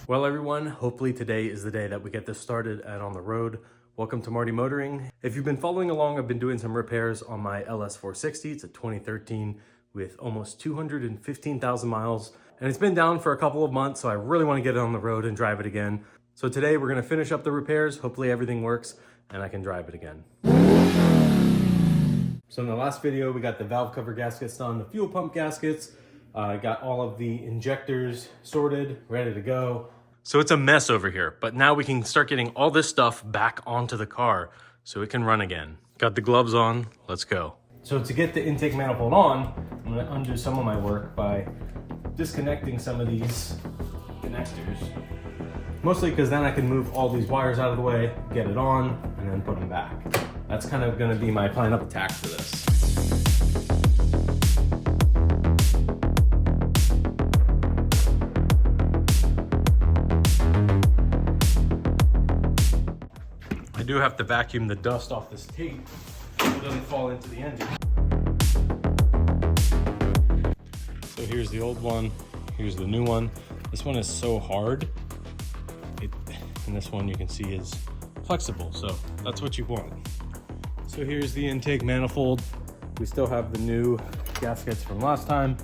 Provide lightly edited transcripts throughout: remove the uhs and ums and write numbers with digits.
Well everyone, hopefully today is the day that we get this started and on the road. Welcome to Marty Motoring. If you've been following along, I've been doing some repairs on my LS 460. It's a 2013 with almost 215,000 miles. And it's been down for a couple of months, so I really want to get it on the road and drive it again. So today we're going to finish up the repairs. Hopefully everything works and I can drive it again. So in the last video, we got the valve cover gaskets done, the fuel pump gaskets. Got all of the injectors sorted, ready to go. So it's a mess over here, but now we can start getting all this stuff back onto the car so it can run again. Got the gloves on, let's go. So to get the intake manifold on, I'm gonna undo some of my work by disconnecting some of these connectors. Mostly because then I can move all these wires out of the way, get it on, and then put them back. That's kind of gonna be my plan of attack for this. I do have to vacuum the dust off this tape so it doesn't fall into the engine. So here's the old one, here's the new one. This one is so hard, and this one you can see is flexible, so that's what you want. So here's the intake manifold. We still have the new gaskets from last time.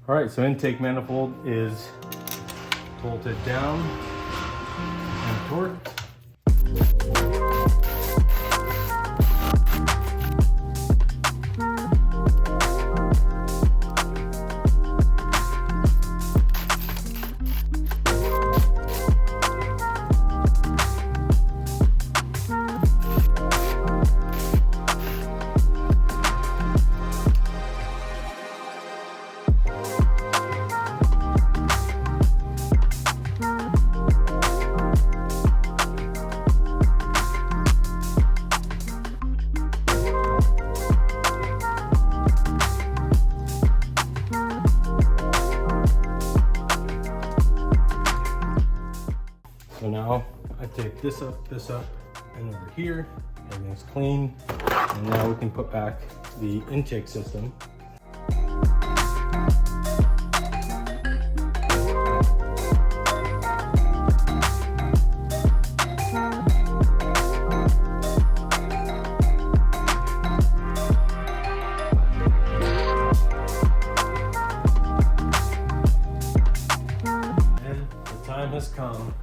All right, so intake manifold is bolted down and torqued. So now I take this up, and over here, everything's clean. And now we can put back the intake system. And the time has come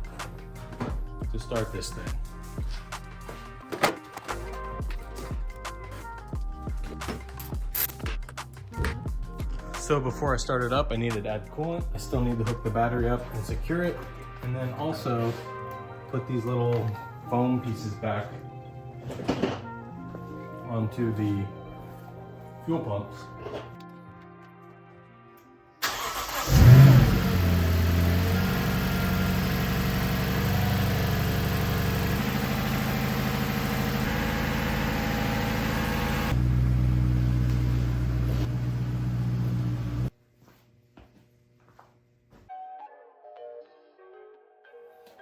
to start this thing. So before I start it up, I needed to add coolant. I still need to hook the battery up and secure it, and then also put these little foam pieces back onto the fuel pumps.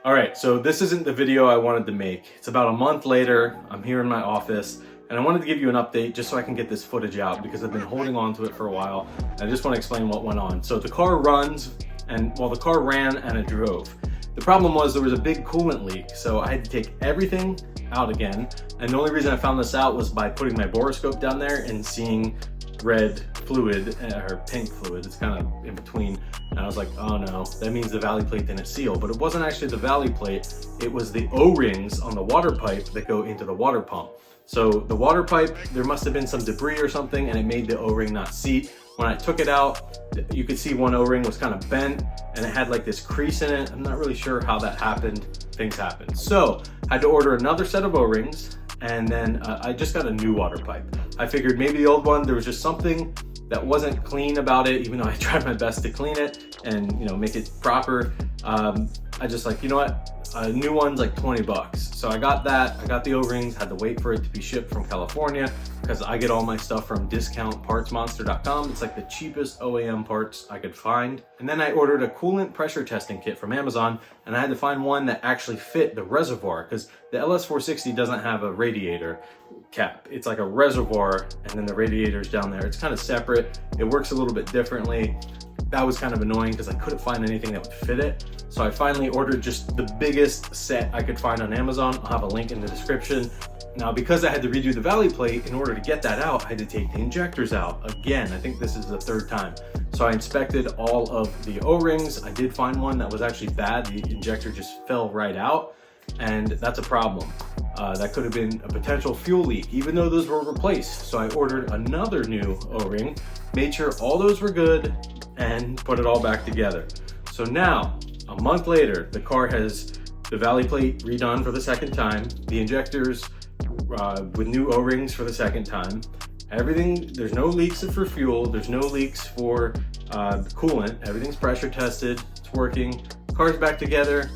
All right, so this isn't the video I wanted to make. It's about a month later, I'm here in my office, and I wanted to give you an update just so I can get this footage out because I've been holding on to it for a while, and I just want to explain what went on. So the car runs, and well, the car ran and it drove. The problem was there was a big coolant leak, so I had to take everything out again, and the only reason I found this out was by putting my borescope down there and seeing red fluid, or pink fluid, it's kind of in between, and I was like, oh no, that means the valley plate didn't seal. But it wasn't actually the valley plate, it was the O-rings on the water pipe that go into the water pump. So the water pipe, there must have been some debris or something, and it made the O-ring not seat. When I took it out, you could see one O-ring was kind of bent, and it had like this crease in it. I'm not really sure how that happened. things happen. So I had to order another set of O-rings, and then I just got a new water pipe. I figured maybe the old one, there was just something that wasn't clean about it, even though I tried my best to clean it and, you know, make it proper. I just like, you know what, a new one's like 20 bucks. So I got that, I got the O-rings, had to wait for it to be shipped from California because I get all my stuff from discountpartsmonster.com. It's like the cheapest OEM parts I could find. And then I ordered a coolant pressure testing kit from Amazon, and I had to find one that actually fit the reservoir because the LS460 doesn't have a radiator cap. It's like a reservoir and then the radiator's down there. It's kind of separate. It works a little bit differently. That was kind of annoying because I couldn't find anything that would fit it. So I finally ordered just the biggest set I could find on Amazon. I'll have a link in the description. Now, because I had to redo the valley plate, in order to get that out, I had to take the injectors out again. I think this is the third time. So I inspected all of the O-rings. I did find one that was actually bad. The injector just fell right out, and that's a problem. That could have been a potential fuel leak, even though those were replaced. So I ordered another new O-ring, made sure all those were good, and put it all back together. So now, a month later, the car has the valley plate redone for the second time, the injectors with new O-rings for the second time. Everything, there's no leaks for fuel, there's no leaks for coolant, everything's pressure tested, it's working, car's back together.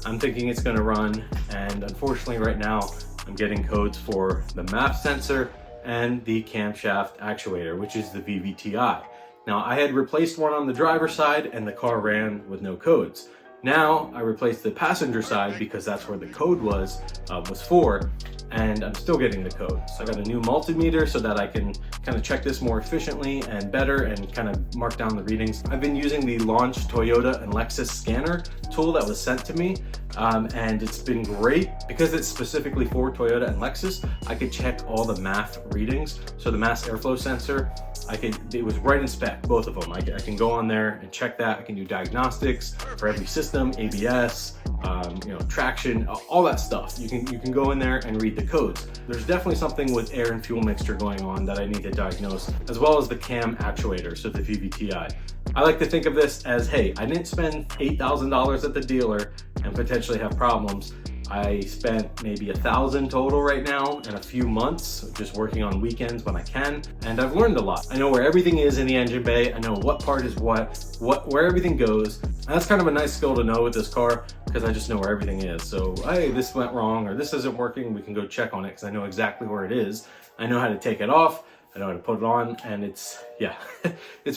I'm thinking it's gonna run, and unfortunately right now, I'm getting codes for the MAP sensor and the camshaft actuator, which is the VVTi. Now, I had replaced one on the driver's side and the car ran with no codes. Now, I replaced the passenger side because that's where the code was for, and I'm still getting the code. So I got a new multimeter so that I can kind of check this more efficiently and better and kind of mark down the readings. I've been using the Launch Toyota and Lexus scanner tool that was sent to me, and it's been great because it's specifically for Toyota and Lexus. I could check all the MAF readings. So the mass airflow sensor, it was right in spec, both of them. I can go on there and check that. I can do diagnostics for every system, ABS, you know, traction, all that stuff. You can go in there and read the codes. There's definitely something with air and fuel mixture going on that I need to diagnose, as well as the cam actuator, so the VVTi. I like to think of this as, hey, I didn't spend $8,000 at the dealer and potentially have problems. I spent maybe $1,000 total right now in a few months, just working on weekends when I can, and I've learned a lot. I know where everything is in the engine bay. I know what part is where everything goes. And that's kind of a nice skill to know with this car because I just know where everything is. So, hey, this went wrong or this isn't working, we can go check on it because I know exactly where it is. I know how to take it off. I know how to put it on, and it's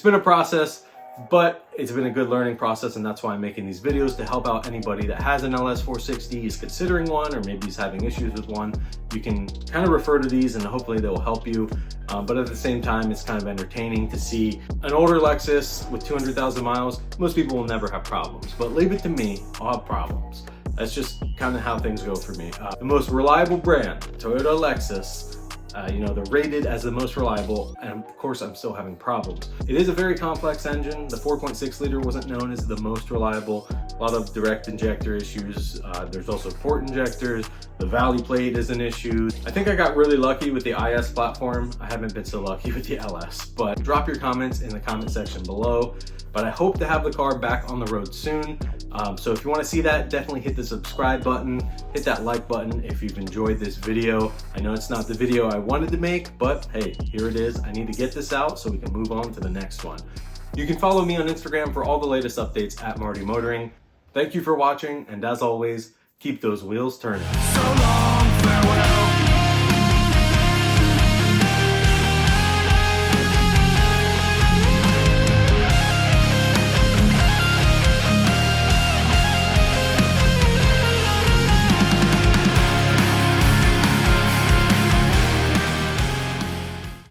been a process. But it's been a good learning process, and that's why I'm making these videos to help out anybody that has an LS460, is considering one, or maybe is having issues with one. You can kind of refer to these and hopefully they will help you. But at the same time, it's kind of entertaining to see an older Lexus with 200,000 miles. Most people will never have problems, but leave it to me, I'll have problems. That's just kind of how things go for me. The most reliable brand, Toyota, Lexus, you know, they're rated as the most reliable, and of course I'm still having problems. It is a very complex engine. The 4.6 liter wasn't known as the most reliable. A lot of direct injector issues. There's also port injectors. The valley plate is an issue. I think I got really lucky with the IS platform. I haven't been so lucky with the LS, but drop your comments in the comment section below. But I hope to have the car back on the road soon. So if you want to see that, definitely hit the subscribe button, hit that like button if you've enjoyed this video. I know it's not the video I wanted to make, but hey, here it is. I need to get this out so we can move on to the next one. You can follow me on Instagram for all the latest updates at Marty Motoring. Thank you for watching, and as always, keep those wheels turning. So long, farewell.